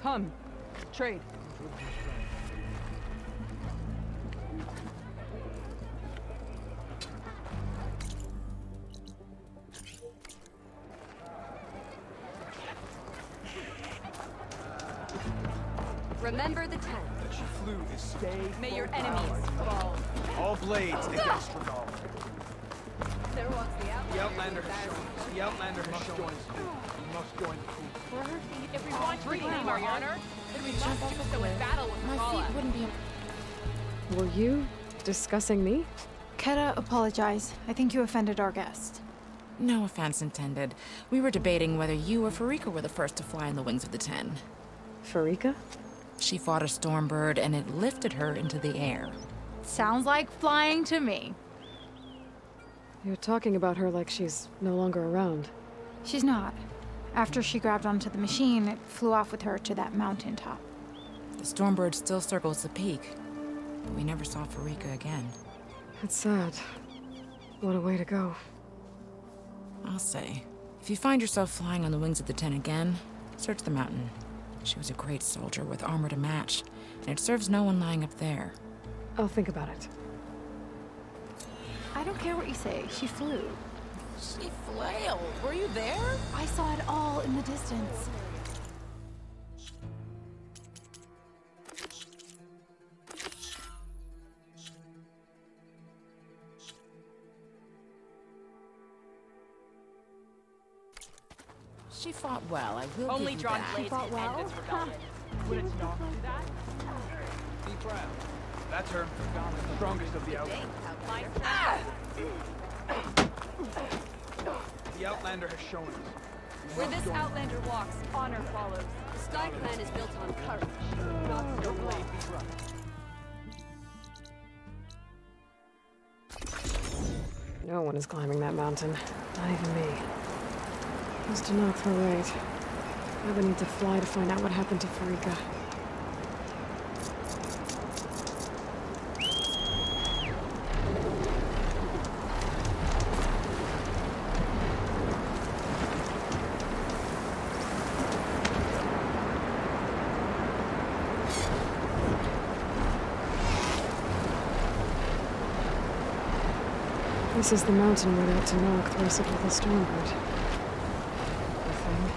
Come. Trade. Remember the 10. That she flew this day. May your enemies fall. All blades against Regal. There was The Outlander has shown us. The Outlander has shown us. We must join the crew. If we want to reclaim our honor, then we must do so in battle with My feet wouldn't be... Were you discussing me? Keta, apologize. I think you offended our guest. No offense intended. We were debating whether you or Farika were the first to fly on the wings of the 10. Farika? She fought a stormbird and it lifted her into the air. Sounds like flying to me. You're talking about her like she's no longer around. She's not. After she grabbed onto the machine, it flew off with her to that mountaintop. The stormbird still circles the peak, but we never saw Farika again. It's sad. What a way to go. I'll say, if you find yourself flying on the wings of the 10 again, search the mountain. She was a great soldier with armor to match, and it serves no one lying up there. I'll think about it. I don't care what you say. She flew. She flailed. Were you there? I saw it all in the distance. She fought well, I will only give you drawn that. blades fought and well? ended rebellion. Would it not do that? Be proud. That's her. The strongest of the Outlanders. The Outlander has shown us. Where this Outlander walks, honor follows. The Sky Clan is built on courage, not Your stone blade walls. be right. No one is climbing that mountain. Not even me. Mr. Knock's right. I would need to fly to find out what happened to Farika. This is the mountain where that Tanakh throws it with a stormbird. Poor thing.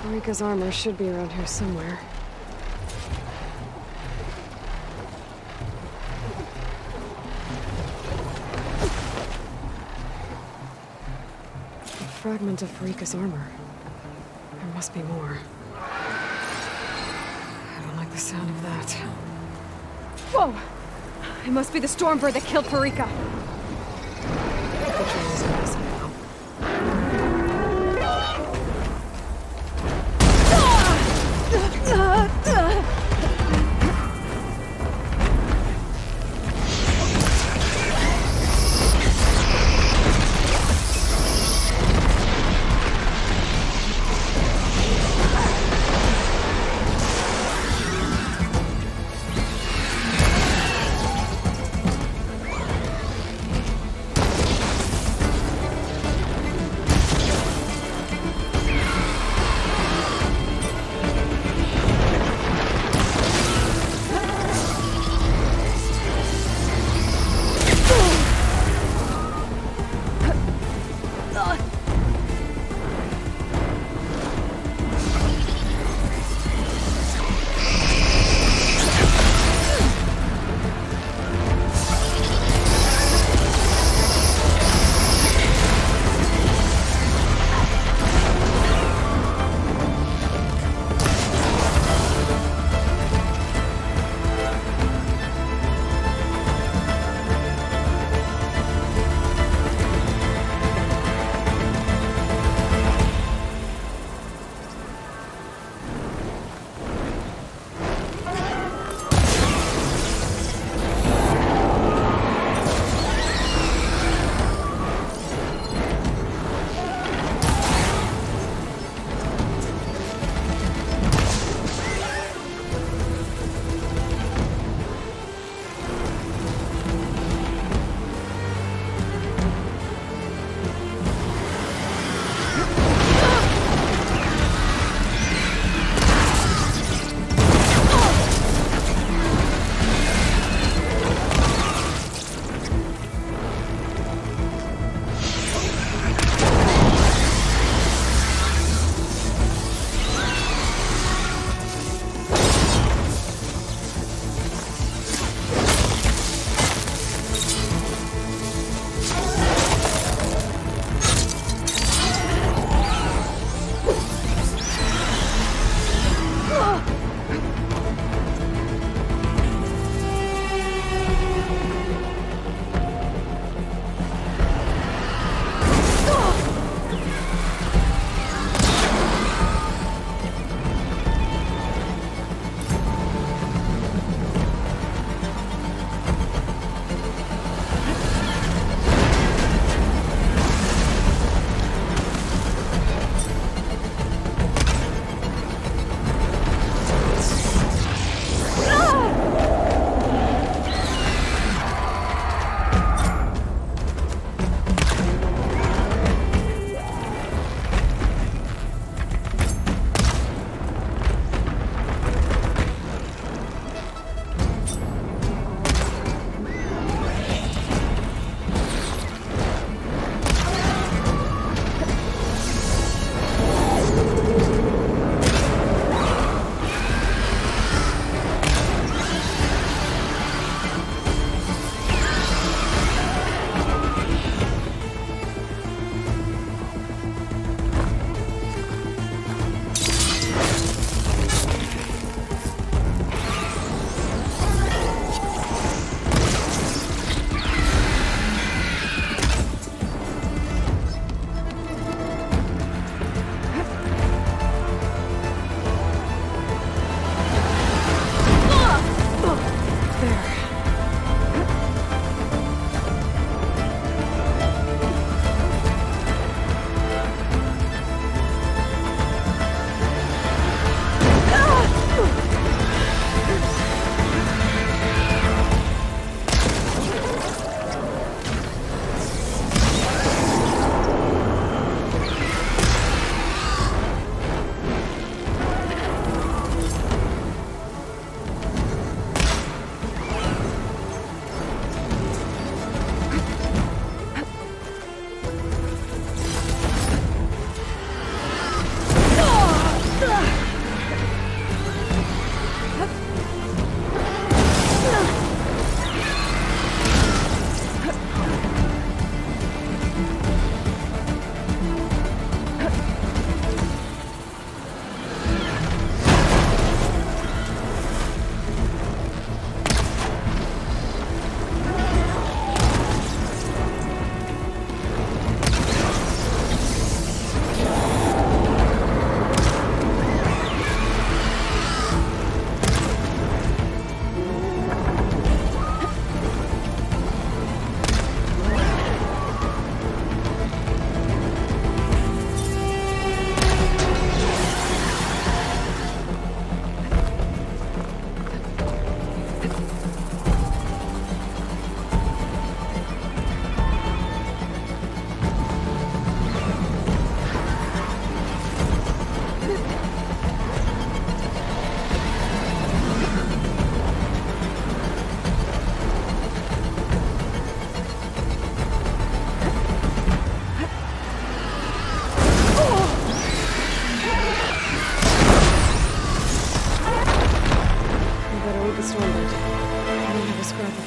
Farika's armor should be around here somewhere. A fragment of Farika's armor. There must be more. I don't like the sound of that. Whoa! It must be the stormbird that killed Farika. The train is passing now.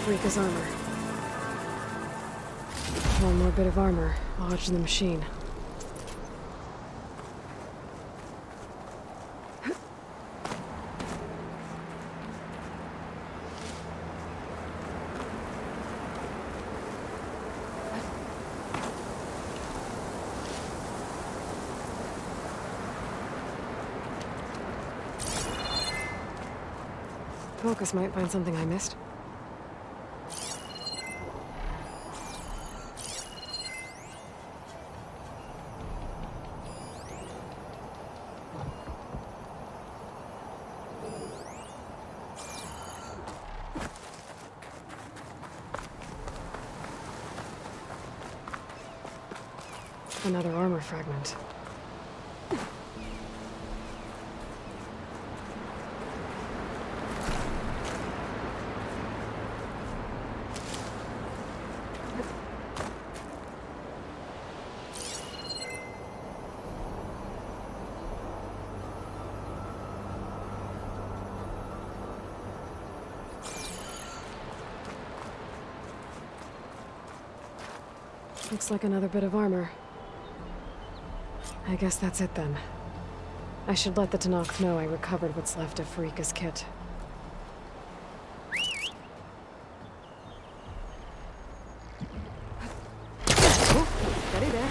Rika's armor. One more bit of armor lodged in the machine. Focus might find something I missed. Another armor fragment. Looks like another bit of armor. I guess that's it then. I should let the Tenakth know I recovered what's left of Farika's kit. Oh, steady there.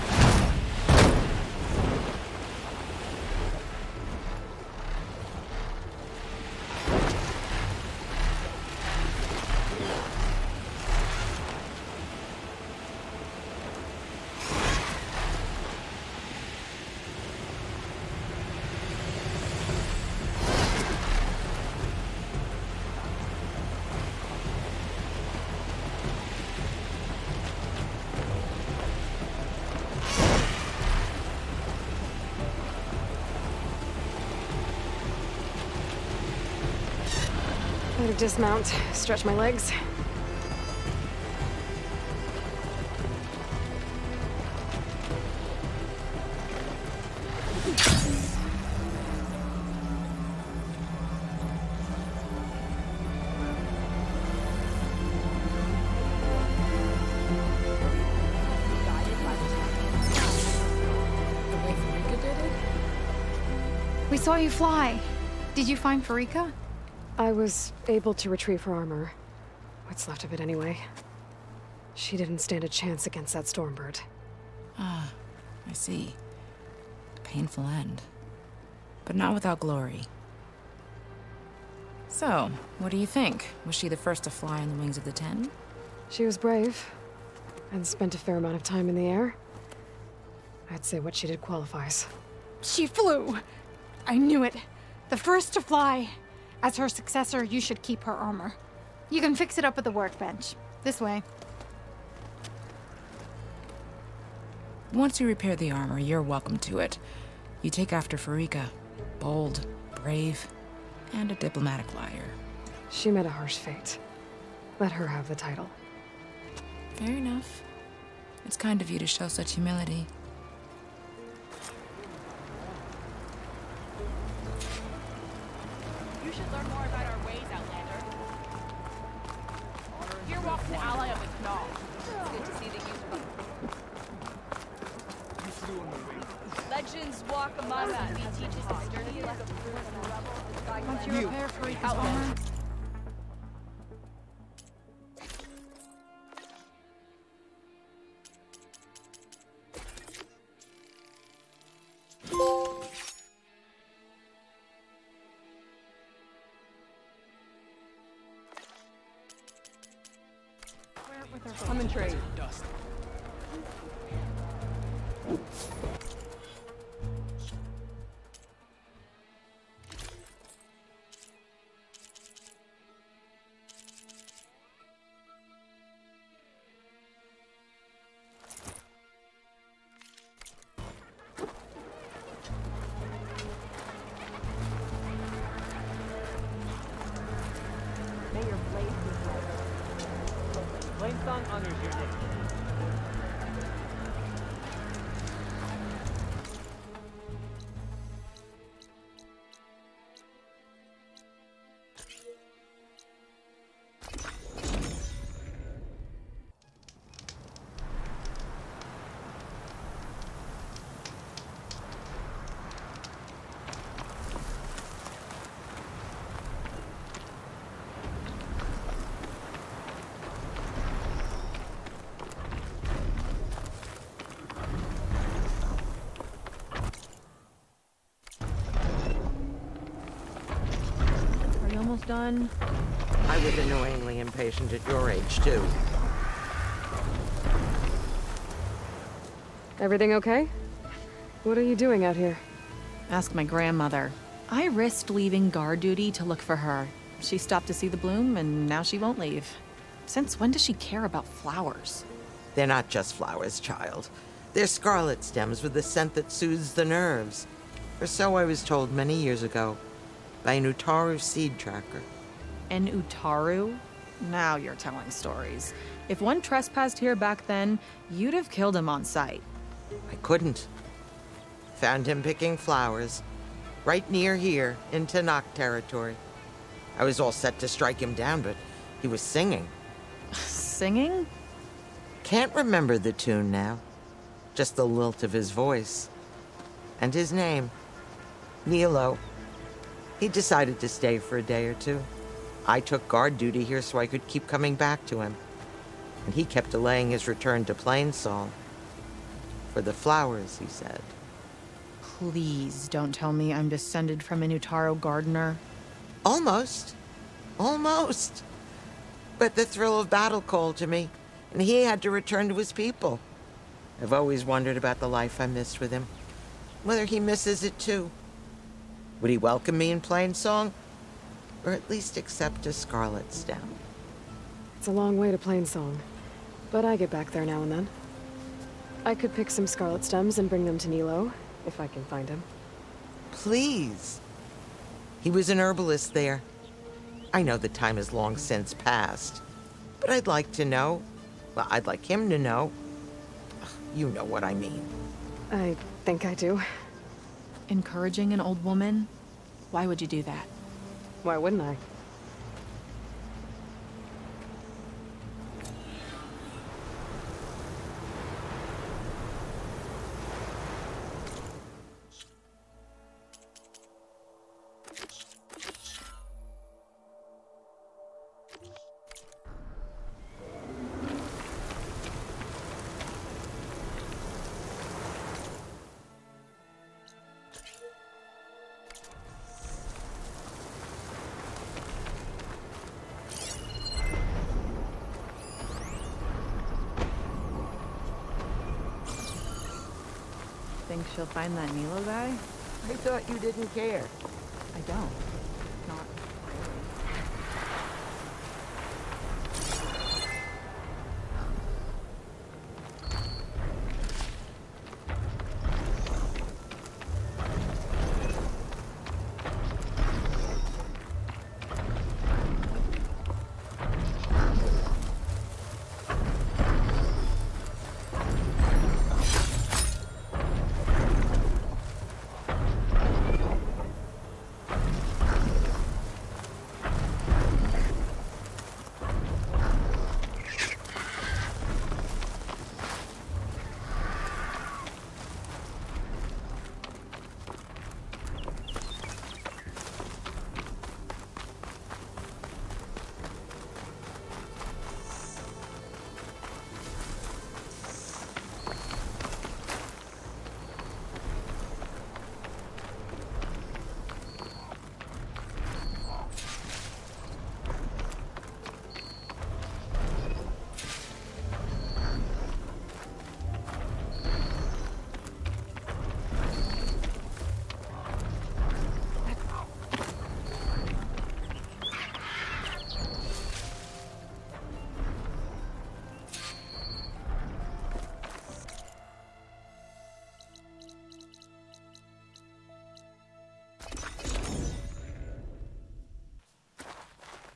Better dismount, stretch my legs. We saw you fly. Did you find Farika? I was able to retrieve her armor. What's left of it anyway. She didn't stand a chance against that Stormbird. Ah, I see. Painful end. But not without glory. So, what do you think? Was she the first to fly on the wings of the Ten? She was brave, and spent a fair amount of time in the air. I'd say what she did qualifies. She flew! I knew it. The first to fly. As her successor, you should keep her armor. You can fix it up at the workbench. This way. Once you repair the armor, you're welcome to it. You take after Farika. Bold, brave, and a diplomatic liar. She met a harsh fate. Let her have the title. Fair enough. It's kind of you to show such humility. You should learn more about our ways, Outlander. Here walks an ally of the Gnaw. It's good to see that you legends walk among us. He teaches us sturdy like a bruise and a rebel. Once you repair Farika's armor, Come and trade. song honors your name. Done. I was annoyingly impatient at your age, too. Everything okay? What are you doing out here? Ask my grandmother. I risked leaving guard duty to look for her. She stopped to see the bloom, and now she won't leave. Since when does she care about flowers? They're not just flowers, child. They're scarlet stems with a scent that soothes the nerves. Or so I was told many years ago. By an Utaru seed tracker. An Utaru? Now you're telling stories. If one trespassed here back then, you'd have killed him on sight. I couldn't. Found him picking flowers. Right near here, in Tanakh territory. I was all set to strike him down, but he was singing. Singing? Can't remember the tune now. Just the lilt of his voice. And his name. Nilo. He decided to stay for a day or two. I took guard duty here so I could keep coming back to him. And he kept delaying his return to Plainsong. For the flowers, he said. Please don't tell me I'm descended from an Utaru gardener. Almost. Almost. But the thrill of battle called to me, and he had to return to his people. I've always wondered about the life I missed with him. Whether he misses it too. Would he welcome me in Plainsong? Or at least accept a scarlet stem? It's a long way to Plainsong, but I get back there now and then. I could pick some scarlet stems and bring them to Nilo, if I can find him. Please. He was an herbalist there. I know the time has long since passed, but I'd like to know. Well, I'd like him to know. You know what I mean. I think I do. Encouraging an old woman? Why would you do that? Why wouldn't I? Think she'll find that Nilo guy? I thought you didn't care. I don't. Not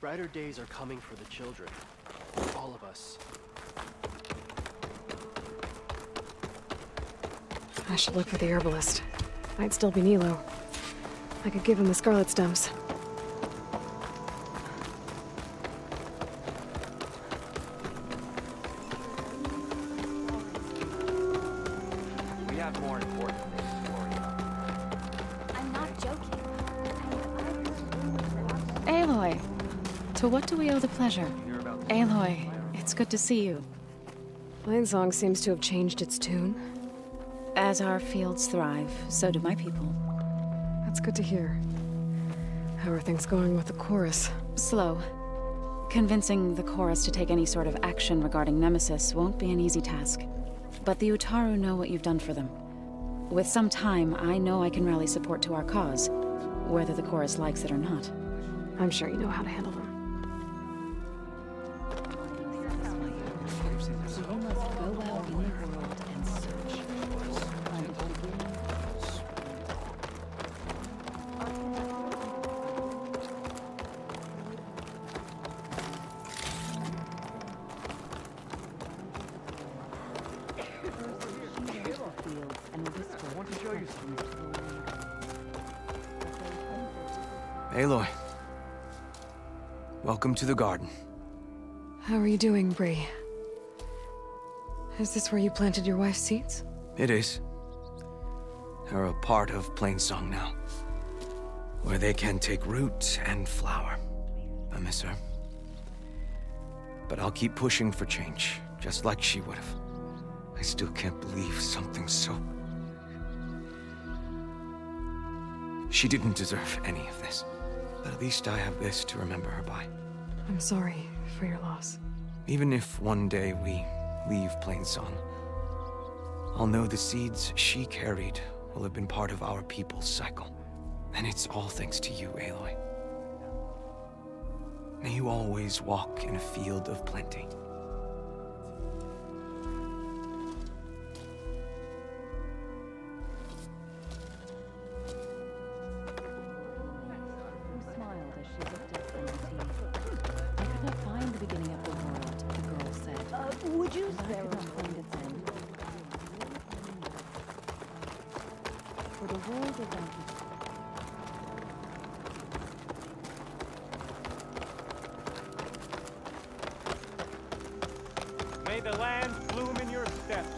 Brighter days are coming for the children. All of us. I should look for the herbalist. Might still be Nilo. I could give him the scarlet stems. We have more important things to worry about. I'm not joking. Aloy! To what do we owe the pleasure? Aloy, it's good to see you. Plainsong seems to have changed its tune. As our fields thrive, so do my people. That's good to hear. How are things going with the chorus? Slow. Convincing the chorus to take any sort of action regarding Nemesis won't be an easy task. But the Utaru know what you've done for them. With some time, I know I can rally support to our cause, whether the chorus likes it or not. I'm sure you know how to handle them. Aloy. Welcome to the garden. How are you doing, Bree? Is this where you planted your wife's seeds? It is. They're a part of Plainsong now, where they can take root and flower. I miss her. But I'll keep pushing for change, just like she would have. I still can't believe something so... She didn't deserve any of this. But at least I have this to remember her by. I'm sorry for your loss. Even if one day we leave Plainsong, I'll know the seeds she carried will have been part of our people's cycle. And it's all thanks to you, Aloy. May you always walk in a field of plenty. Would you spare a moment? For the world is empty. May the land bloom in your steps.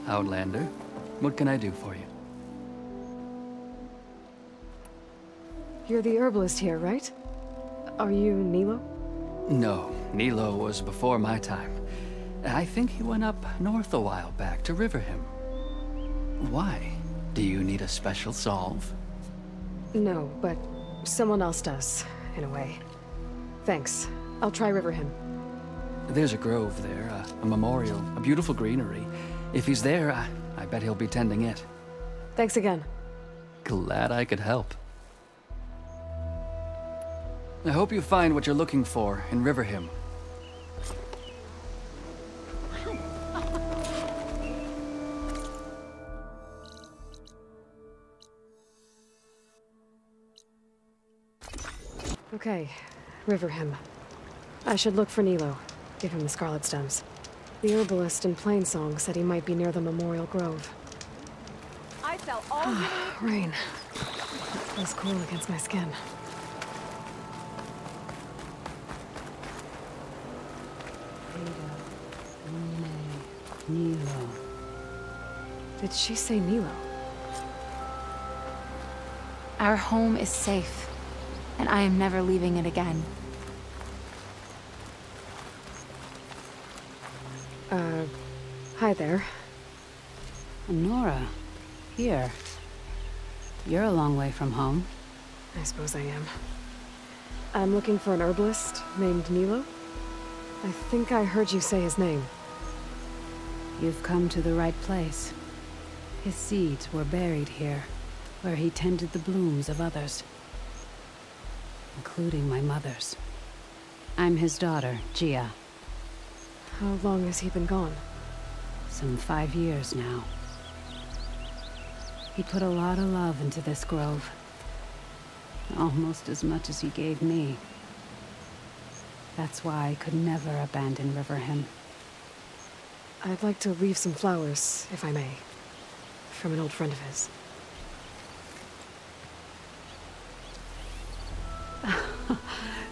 Outlander, what can I do for you? You're the herbalist here, right? Are you Nilo? No, Nilo was before my time. I think he went up north a while back to Riverhim. Why? Do you need a special solve? No, but someone else does, in a way. Thanks. I'll try Riverhim. There's a grove there, a memorial, a beautiful greenery. If he's there, I bet he'll be tending it. Thanks again. Glad I could help. I hope you find what you're looking for in Riverhim. Okay, Riverhim. I should look for Nilo. Give him the scarlet stems. The herbalist in Plainsong said he might be near the Memorial Grove. I sell all Rain. Feels cool against my skin. Nilo. Did she say Nilo? Our home is safe, and I am never leaving it again. Hi there. Nora, here. You're a long way from home. I suppose I am. I'm looking for an herbalist named Nilo. I think I heard you say his name. You've come to the right place. His seeds were buried here, where he tended the blooms of others, including my mother's. I'm his daughter, Gia. How long has he been gone? Some 5 years now. He put a lot of love into this grove. Almost as much as he gave me. That's why I could never abandon Riverhim. I'd like to leave some flowers, if I may. From an old friend of his.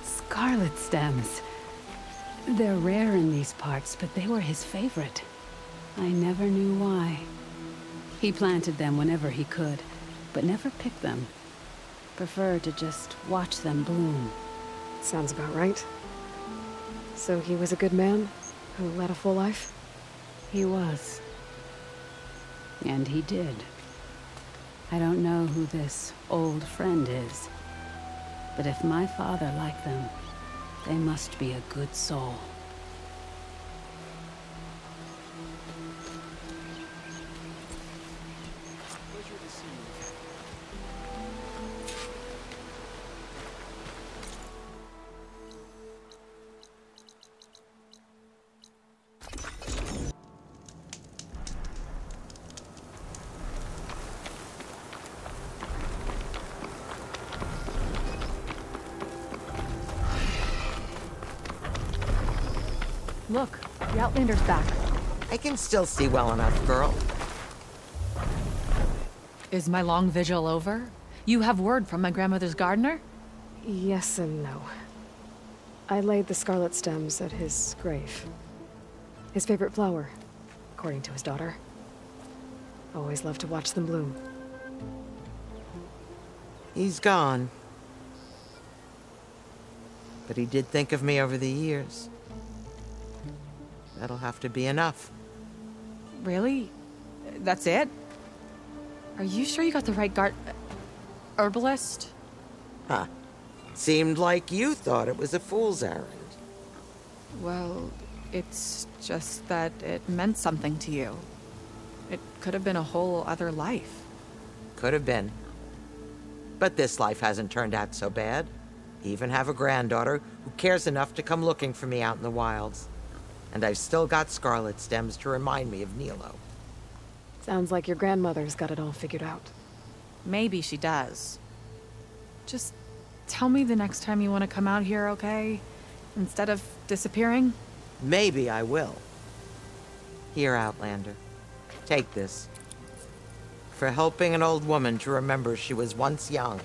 Scarlet stems. They're rare in these parts, but they were his favorite. I never knew why. He planted them whenever he could, but never picked them. Preferred to just watch them bloom. Sounds about right. So he was a good man, who led a full life? He was. And he did. I don't know who this old friend is, but if my father liked them, they must be a good soul. Look, the Outlander's back. I can still see well enough, girl. Is my long vigil over? You have word from my grandmother's gardener? Yes and no. I laid the scarlet stems at his grave. His favorite flower, according to his daughter. Always loved to watch them bloom. He's gone. But he did think of me over the years. That'll have to be enough. Really? That's it? Are you sure you got the right herbalist? Huh. Seemed like you thought it was a fool's errand. Well, it's just that it meant something to you. It could have been a whole other life. Could have been. But this life hasn't turned out so bad. I even have a granddaughter who cares enough to come looking for me out in the wilds. And I've still got scarlet stems to remind me of Nilo. Sounds like your grandmother's got it all figured out. Maybe she does. Just tell me the next time you want to come out here, okay? Instead of disappearing? Maybe I will. Here, Outlander. Take this. For helping an old woman to remember she was once young.